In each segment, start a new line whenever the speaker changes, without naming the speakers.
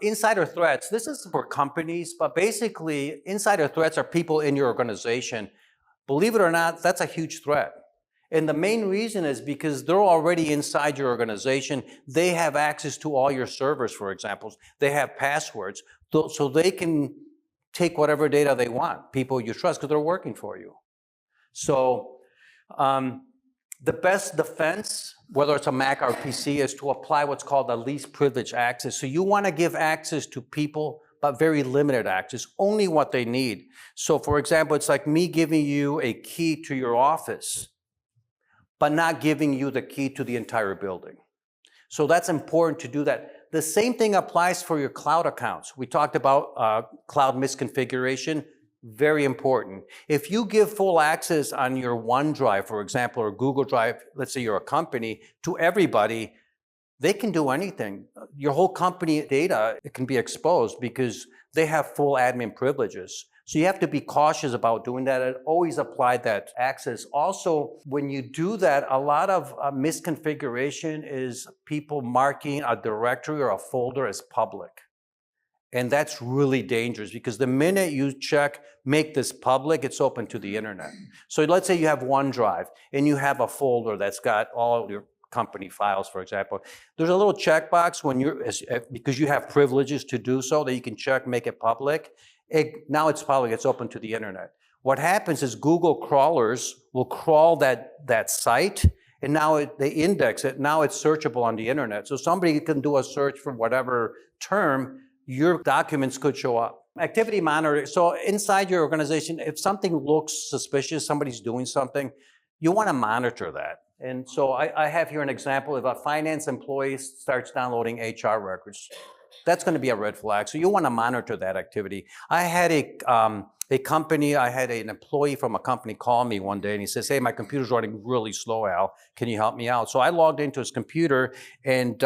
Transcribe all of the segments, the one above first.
Insider threats, this is for companies, but basically insider threats are people in your organization. Believe it or not, that's a huge threat. And the main reason is because they're already inside your organization. They have access to all your servers, for example. They have passwords, so they can take whatever data they want, people you trust, because they're working for you. So the best defense, whether it's a Mac or PC, is to apply what's called the least privilege access. So you want to give access to people, but very limited access, only what they need. So for example, it's like me giving you a key to your office, but not giving you the key to the entire building. So that's important to do that. The same thing applies for your cloud accounts. We talked about cloud misconfiguration. Very important. If you give full access on your OneDrive, for example, or Google Drive, let's say you're a company, to everybody, they can do anything. Your whole company data, it can be exposed because they have full admin privileges. So you have to be cautious about doing that and always apply that access. Also, when you do that, a lot of misconfiguration is people marking a directory or a folder as public. And that's really dangerous because the minute you check, make this public, it's open to the internet. So let's say you have OneDrive and you have a folder that's got all your company files, for example. There's a little checkbox when because you have privileges to do so that you can check, make it public. Now it's public, it's open to the internet. What happens is Google crawlers will crawl that site, and now they index it. Now it's searchable on the internet. So somebody can do a search for whatever term, your documents could show up. Activity monitoring. So inside your organization, if something looks suspicious, somebody's doing something, you want to monitor that. And so I have here an example. If a finance employee starts downloading HR records, that's going to be a red flag. So you want to monitor that activity. I had a company, I had an employee from a company call me one day and he says, hey, my computer's running really slow, Al. Can you help me out? So I logged into his computer and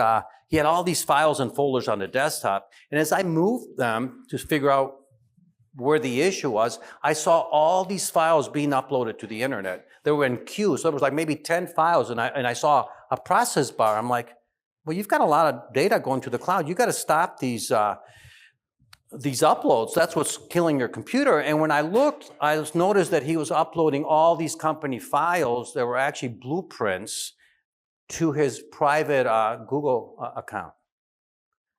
he had all these files and folders on the desktop. And as I moved them to figure out where the issue was, I saw all these files being uploaded to the internet. They were in queues. So it was like maybe 10 files. And I saw a process bar. I'm like, well, you've got a lot of data going to the cloud. You got to stop these uploads. That's what's killing your computer. And when I looked, I noticed that he was uploading all these company files that were actually blueprints to his private Google account.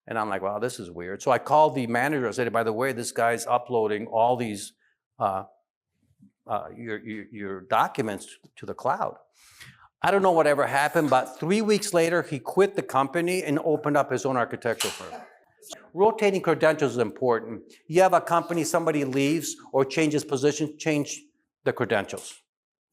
And I'm like, wow, this is weird. So I called the manager. I said, by the way, this guy's uploading all these your documents to the cloud. I don't know whatever happened, but 3 weeks later, he quit the company and opened up his own architectural firm. Rotating credentials is important. You have a company, somebody leaves or changes position, change the credentials,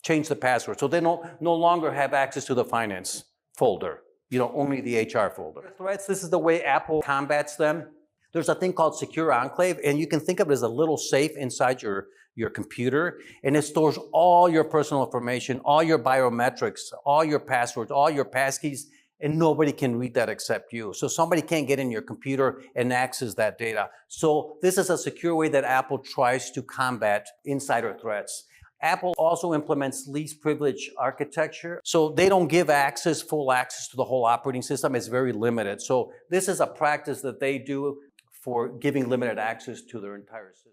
change the password. So they no longer have access to the finance folder, only the HR folder. Threats, this is the way Apple combats them. There's a thing called Secure Enclave, and you can think of it as a little safe inside your computer, and it stores all your personal information, all your biometrics, all your passwords, all your passkeys, and nobody can read that except you. So somebody can't get in your computer and access that data. So this is a secure way that Apple tries to combat insider threats. Apple also implements least privilege architecture. So they don't give full access to the whole operating system. It's very limited. So this is a practice that they do for giving limited access to their entire system.